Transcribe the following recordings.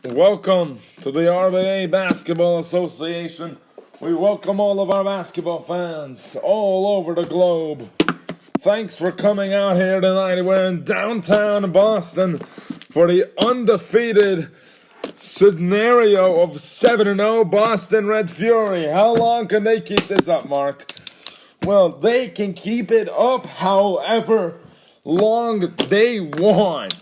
Welcome to the RBA Basketball Association. We welcome all of our basketball fans all over the globe. Thanks for coming out here tonight. We're in downtown Boston for the undefeated scenario of 7-0 Boston Red Fury. How long can they keep this up, Mark? Well, they can keep it up however long they want.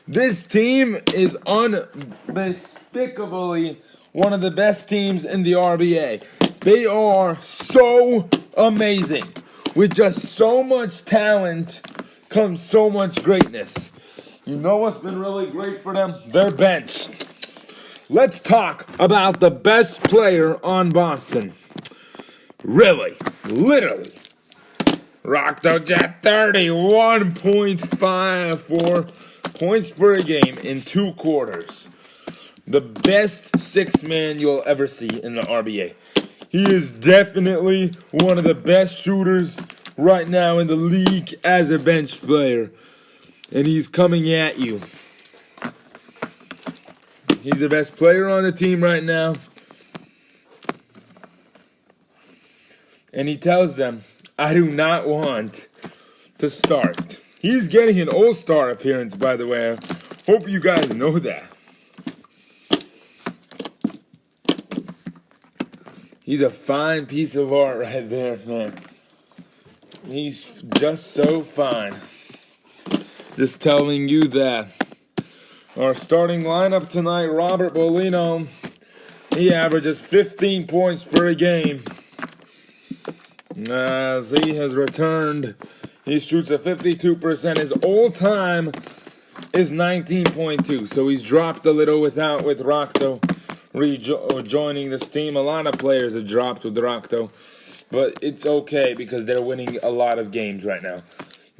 This team is undespicably one of the best teams in the RBA. They are so amazing. With just so much talent comes so much greatness. You know what's been really great for them? Their bench. Let's talk about the best player on Boston. Really, literally. Rockto Jet 31.54 points per game in 2 quarters. The best 6-man you'll ever see in the RBA. He is definitely one of the best shooters right now in the league as a bench player. And he's coming at you. He's the best player on the team right now. And he tells them, I do not want to start. He's getting an all-star appearance, by the way. Hope you guys know that. He's a fine piece of art right there, man. He's just so fine. Just telling you that. Our starting lineup tonight, Robert Bolino. He averages 15 points per game. As he has returned, he shoots a 52%. His all-time is 19.2. So he's dropped a little with Rockto rejoining this team. A lot of players have dropped with Rockto. But it's okay because they're winning a lot of games right now.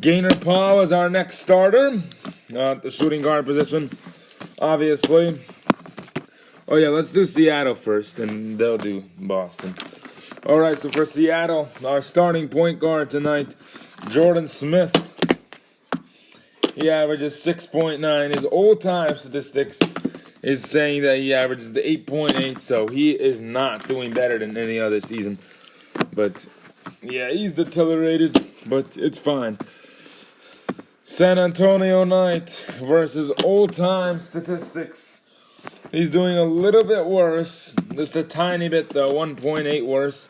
Gaynor Paul is our next starter. The shooting guard position, obviously. Oh yeah, let's do Seattle first, and they'll do Boston. Alright, so for Seattle, our starting point guard tonight, Jordan Smith. He averages 6.9. His all-time statistics is saying that he averages the 8.8, so he is not doing better than any other season. But, yeah, he's deteriorated, but it's fine. San Antonio Knight versus all-time statistics. He's doing a little bit worse, just a tiny bit though, 1.8 worse.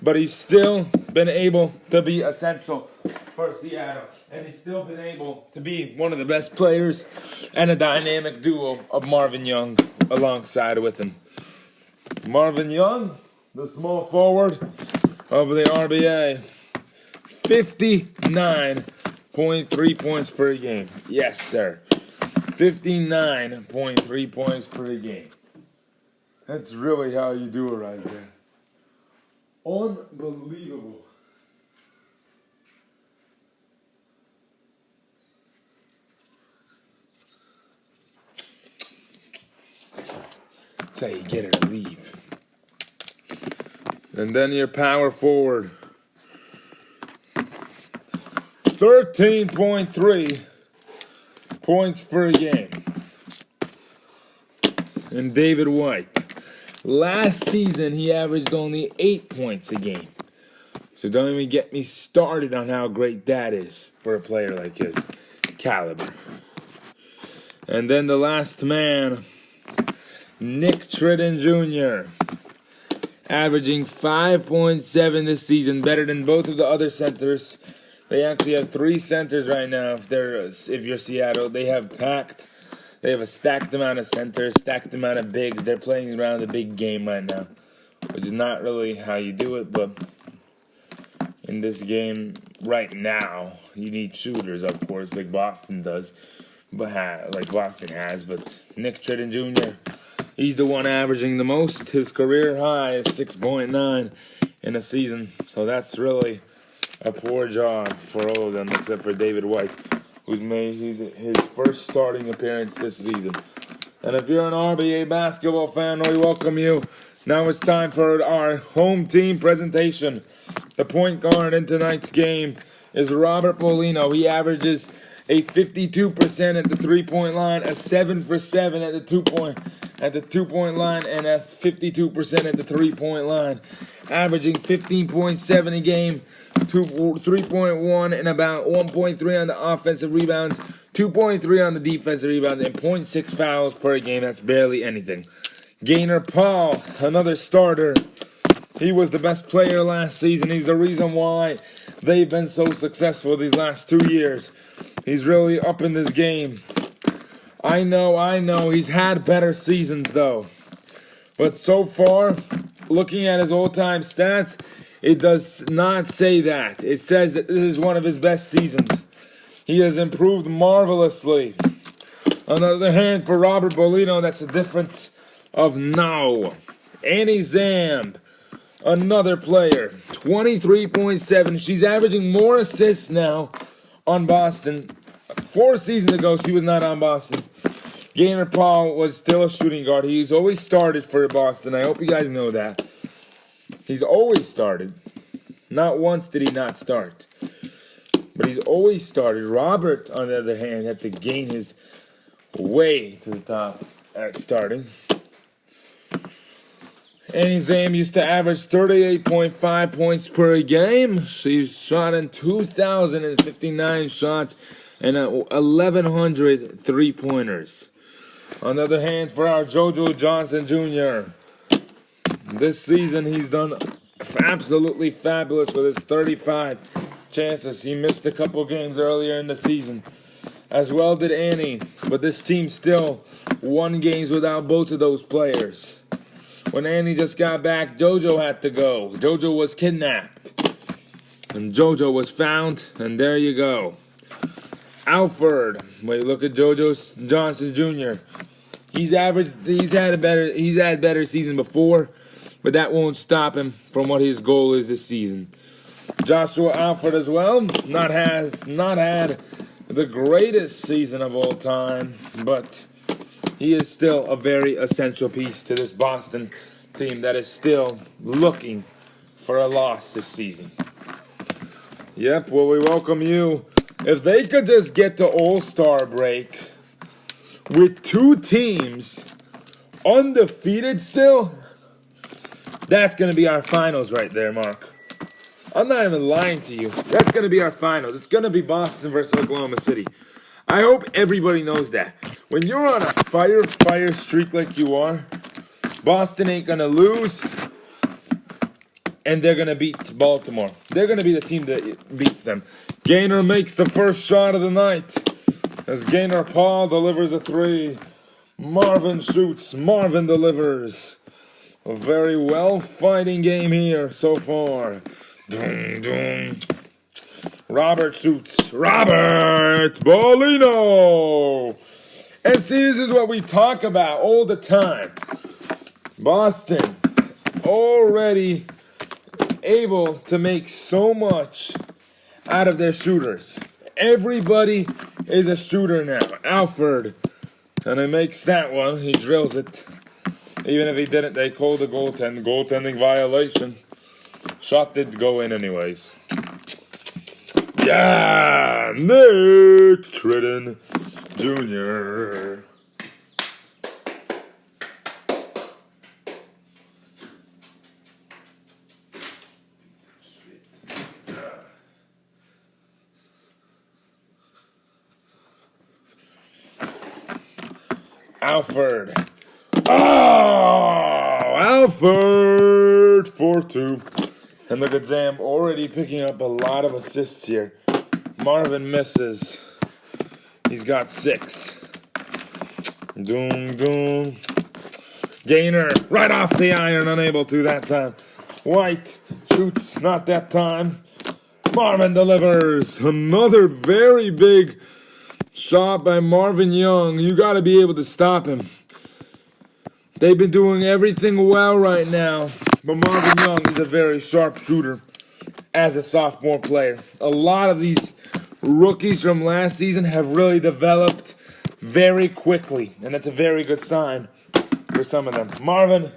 But he's still been able to be essential for Seattle. And he's still been able to be one of the best players and a dynamic duo of Marvin Young alongside with him. Marvin Young, the small forward of the RBA, 59.3 points per game. Yes, sir. 59.3 points per game. That's really how you do it right there. Unbelievable. That's how you get her to leave. And then your power forward. 13.3 points per game. And David White. Last season, he averaged only 8 points a game. So don't even get me started on how great that is for a player like his caliber. And then the last man, Nick Tridden Jr., averaging 5.7 this season, better than both of the other centers. They actually have 3 centers right now. If you're Seattle, they have packed. They have a stacked amount of centers, stacked amount of bigs. They're playing around the big game right now, which is not really how you do it. But in this game right now, you need shooters, of course, like Boston does, but like Boston has. But Nick Tridden Jr., he's the one averaging the most. His career high is 6.9 in a season. So that's really a poor job for all of them, except for David White, who's made his first starting appearance this season. And if you're an RBA basketball fan, we welcome you. Now it's time for our home team presentation. The point guard in tonight's game is Robert Bolino. He averages a 52% at the three-point line, a 7 for 7 at the 2-point at the 2-point line and at 52% at the 3-point line, averaging 15.7 a game, 3.1 and about 1.3 on the offensive rebounds, 2.3 on the defensive rebounds, and 0.6 fouls per game. That's barely anything. Gaynor Paul, another starter. He was the best player last season. He's the reason why they've been so successful these last 2 years. He's really up in this game. I know. He's had better seasons, though. But so far, looking at his all-time stats, it does not say that. It says that this is one of his best seasons. He has improved marvelously. On the other hand, for Robert Bolino, that's a difference of now. Annie Zamb, another player, 23.7. She's averaging more assists now on Boston. 4 seasons ago, she was not on Boston. Gaynor Paul was still a shooting guard. He's always started for Boston. I hope you guys know that. He's always started. Not once did he not start. But he's always started. Robert, on the other hand, had to gain his way to the top at starting. Annie Zamb used to average 38.5 points per game. She shot in 2,059 shots and 1,100 three-pointers. On the other hand, for our JoJo Johnson Jr., this season he's done absolutely fabulous with his 35 chances. He missed a couple games earlier in the season. As well did Annie, but this team still won games without both of those players. When Annie just got back, JoJo had to go. JoJo was kidnapped. And JoJo was found, and there you go. Alford. Wait, look at JoJo Johnson Jr. He's had better season before, but that won't stop him from what his goal is this season. Joshua Alford as well, not had the greatest season of all time, but he is still a very essential piece to this Boston team that is still looking for a loss this season. Yep, well, we welcome you. If they could just get to All-Star break with 2 teams undefeated still, that's going to be our finals right there, Mark. I'm not even lying to you. That's going to be our finals. It's going to be Boston versus Oklahoma City. I hope everybody knows that. When you're on a fire streak like you are, Boston ain't going to lose, and they're going to beat Baltimore. They're going to be the team that beats them. Gaynor makes the first shot of the night as Gaynor Paul delivers a 3. Marvin shoots. Marvin delivers. A very well-fighting game here so far. Dun, dun. Robert shoots. Robert Bolino. And see, this is what we talk about all the time. Boston already able to make so much out of their shooters. Everybody is a shooter now. Alford, and he makes that one. He drills it. Even if he didn't, they called a goaltending violation. Shot did go in anyways. Yeah, Nick Tritton Jr. Alford. Oh, Alford 4-2. And look at Zamb already picking up a lot of assists here. Marvin misses. He's got 6. Doom, doom. Gaynor right off the iron, unable to that time. White shoots, not that time. Marvin delivers. Another very big shot by Marvin Young. You got to be able to stop him. They've been doing everything well right now, but Marvin Young is a very sharp shooter as a sophomore player. A lot of these rookies from last season have really developed very quickly, and that's a very good sign for some of them. Marvin,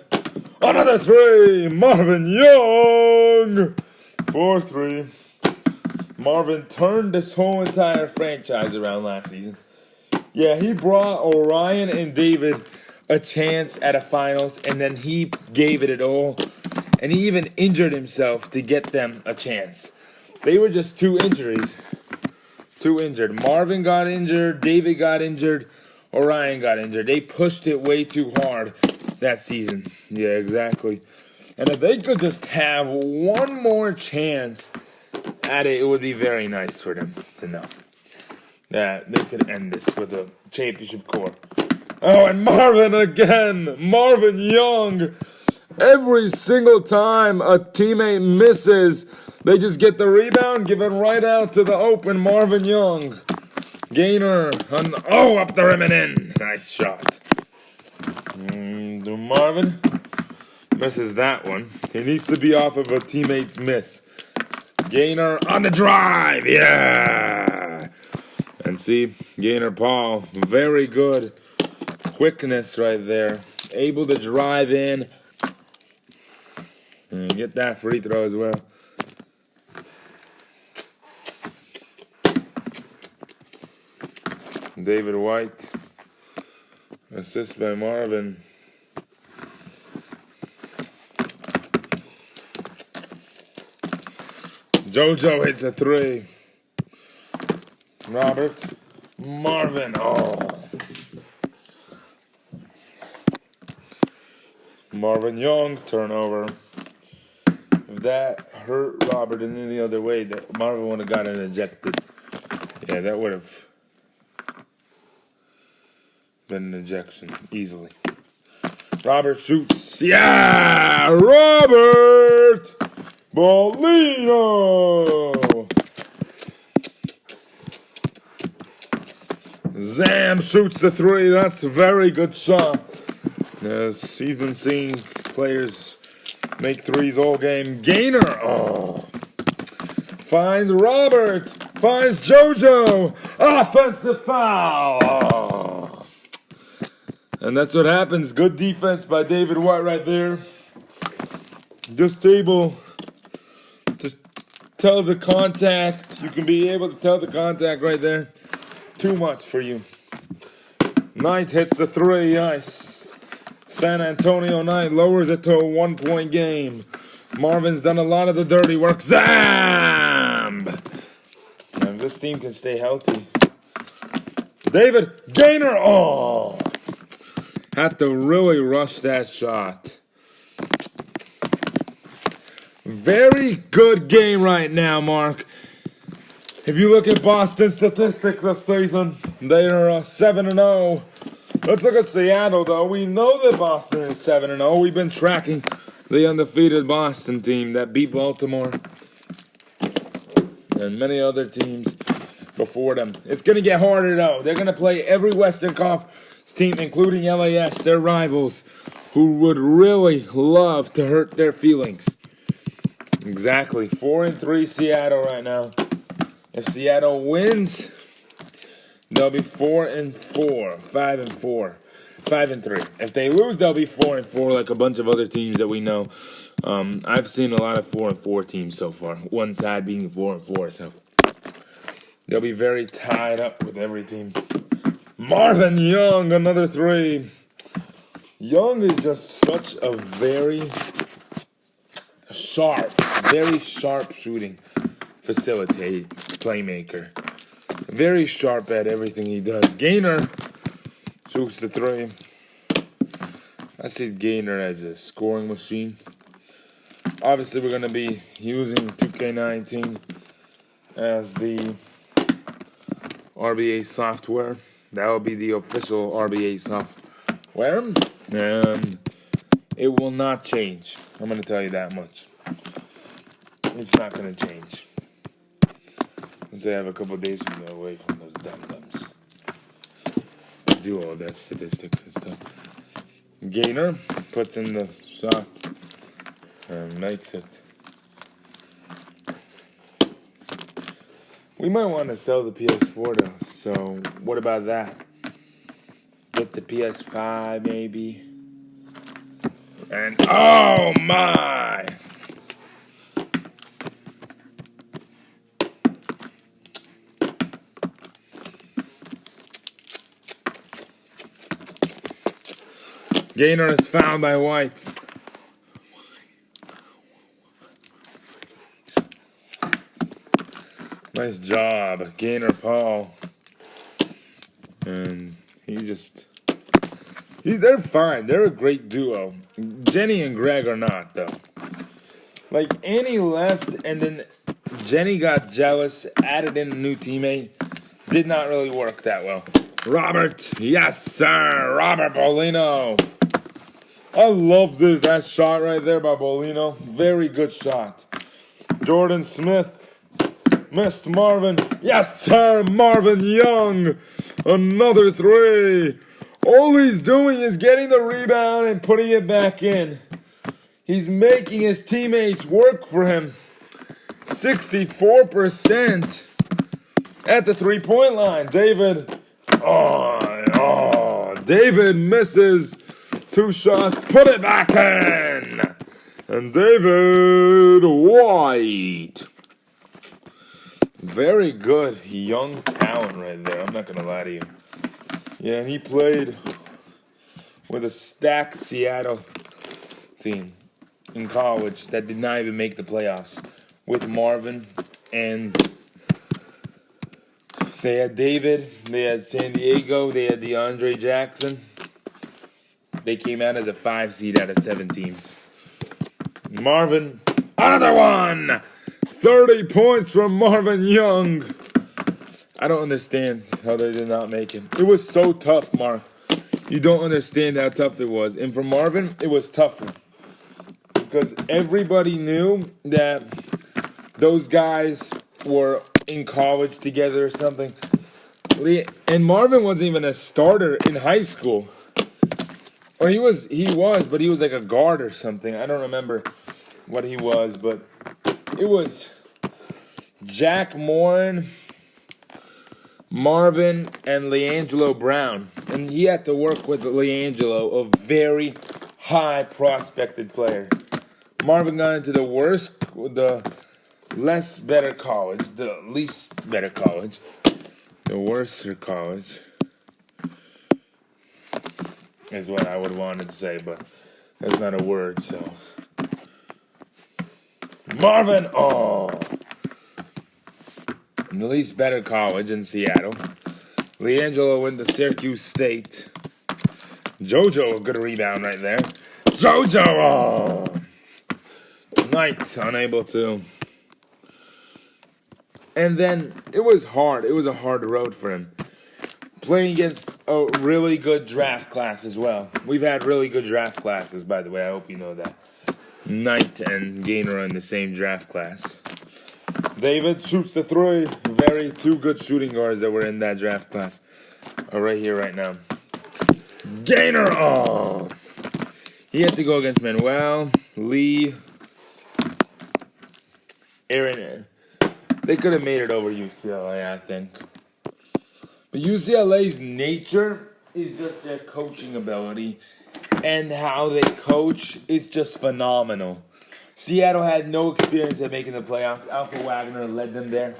another 3. Marvin Young, 4-3. Marvin turned this whole entire franchise around last season. Yeah, he brought Orion and David a chance at a finals, and then he gave it all. And he even injured himself to get them a chance. They were just too injured. Marvin got injured, David got injured, Orion got injured. They pushed it way too hard that season. Yeah, exactly. And if they could just have one more chance at it, it would be very nice for them to know that they could end this with a championship core. Oh, and Marvin again! Marvin Young! Every single time a teammate misses, they just get the rebound, give it right out to the open Marvin Young. Gainer, up the rim and in. Nice shot. Marvin misses that one. He needs to be off of a teammate's miss. Gainer on the drive, yeah! And see, Gainer Paul, very good quickness right there. Able to drive in and get that free throw as well. David White, assist by Marvin. JoJo hits a three. Robert, Marvin, Marvin Young, turnover. If that hurt Robert in any other way, that Marvin would have gotten ejected. Yeah, that would have been an ejection easily. Robert shoots. Yeah! Robert Bolino! Zam shoots the three. That's a very good shot. As he's been seeing players make threes all game. Gainer. Finds Robert. Finds JoJo. Offensive foul. And that's what happens. Good defense by David White right there. Just able to tell the contact. You can be able to tell the contact right there. Too much for you. Knight hits the three. Nice. San Antonio Knight lowers it to a 1-point game. Marvin's done a lot of the dirty work. Zam! And this team can stay healthy. David Gainer. Had to really rush that shot. Very good game right now, Mark. If you look at Boston's statistics this season, they are 7-0. Let's look at Seattle, though. We know that Boston is 7-0. We've been tracking the undefeated Boston team that beat Baltimore and many other teams before them. It's going to get harder, though. They're going to play every Western Conference team, including LAS, their rivals, who would really love to hurt their feelings. Exactly. 4-3 Seattle right now. If Seattle wins, they'll be 4-4, 5-4, 5-3. If they lose, they'll be 4-4, like a bunch of other teams that we know. I've seen a lot of 4-4 teams so far. One side being 4-4, so they'll be very tied up with every team. Marvin Young, another three. Young is just such a very sharp shooting facilitate playmaker. Very sharp at everything he does. Gainer shoots the three. I see Gainer as a scoring machine. Obviously, we're going to be using 2K19 as the RBA software. That will be the official RBA software. And it will not change. I'm going to tell you that much. It's not going to change. They have a couple of days to go away from those dum-dums. Do all that statistics and stuff. Gainer puts in the shot and makes it. We might want to sell the PS4 though, so what about that? Get the PS5 maybe. And oh my! Gainer is fouled by White. Nice job, Gainer Paul. And they're fine. They're a great duo. Jenny and Greg are not, though. Like, Annie left, and then Jenny got jealous, added in a new teammate. Did not really work that well. Robert, yes, sir. Robert Bolino. I love that shot right there by Bolino. Very good shot. Jordan Smith. Missed Marvin. Yes, sir. Marvin Young. Another three. All he's doing is getting the rebound and putting it back in. He's making his teammates work for him. 64% at the three-point line. David. David misses 2 shots. Put it back in. And David White. Very good young talent right there. I'm not going to lie to you. Yeah, and he played with a stacked Seattle team in college that did not even make the playoffs. With Marvin, and they had David, they had San Diego, they had DeAndre Jackson. They came out as a 5 seed out of 7 teams. Marvin, another one! 30 points from Marvin Young. I don't understand how they did not make it. It was so tough, Mark. You don't understand how tough it was. And for Marvin, it was tougher. Because everybody knew that those guys were in college together or something. And Marvin wasn't even a starter in high school. Or he was, but he was like a guard or something. I don't remember what he was, but it was Jack Morin, Marvin, and LeAngelo Brown. And he had to work with LeAngelo, a very high prospected player. Marvin got into the least better college, the worser college is what I would want to say, but that's not a word, so. Marvin, in the least better college in Seattle. LeAngelo went to Syracuse State. JoJo, a good rebound right there. JoJo, Knight, unable to. And then it was hard. It was a hard road for him. Playing against a really good draft class as well. We've had really good draft classes, by the way. I hope you know that. Knight and Gainer are in the same draft class. David shoots the 3. Two good shooting guards that were in that draft class are right here, right now. Gainer, he had to go against Manuel, Lee, Aaron. They could have made it over UCLA, I think. But UCLA's nature is just their coaching ability. And how they coach is just phenomenal. Seattle had no experience at making the playoffs. Alpha Wagner led them there.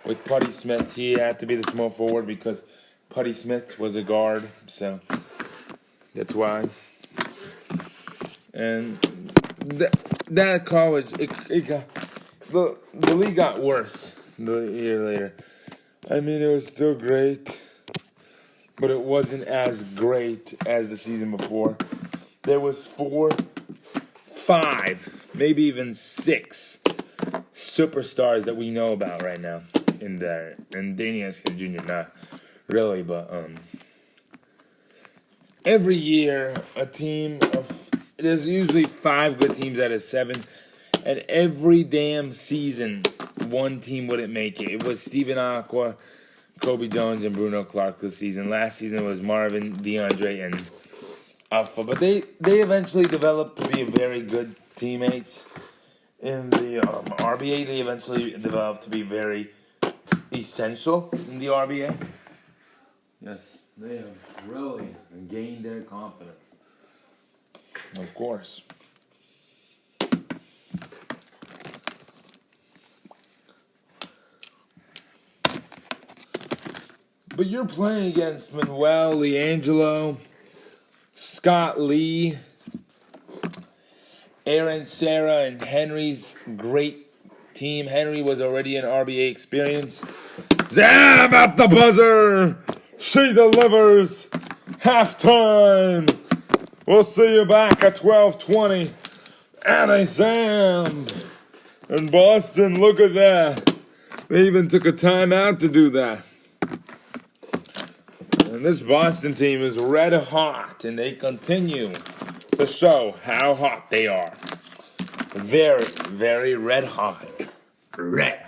With Putty Smith, he had to be the small forward because Putty Smith was a guard. So that's why. And that college, the league got worse the year later. I mean, it was still great, but it wasn't as great as the season before. There was 4, 5, maybe even 6 superstars that we know about right now in there. And Danny Eskin Jr., not really, but every year there's usually 5 good teams out of 7. And every damn season, one team wouldn't make it. It was Steven Aqua, Kobe Jones, and Bruno Clark this season. Last season it was Marvin, DeAndre, and Alpha. But they eventually developed to be very good teammates. In the RBA, they eventually developed to be very essential in the RBA. Yes, they have really gained their confidence. Of course. But you're playing against Manuel, LeAngelo, Scott Lee, Aaron, Sarah, and Henry's great team. Henry was already an RBA experience. Zab at the buzzer. She delivers. Halftime. We'll see you back at 12:20. And a Zam. And Boston, look at that. They even took a timeout to do that. And this Boston team is red hot, and they continue to show how hot they are. Very, very red hot. Red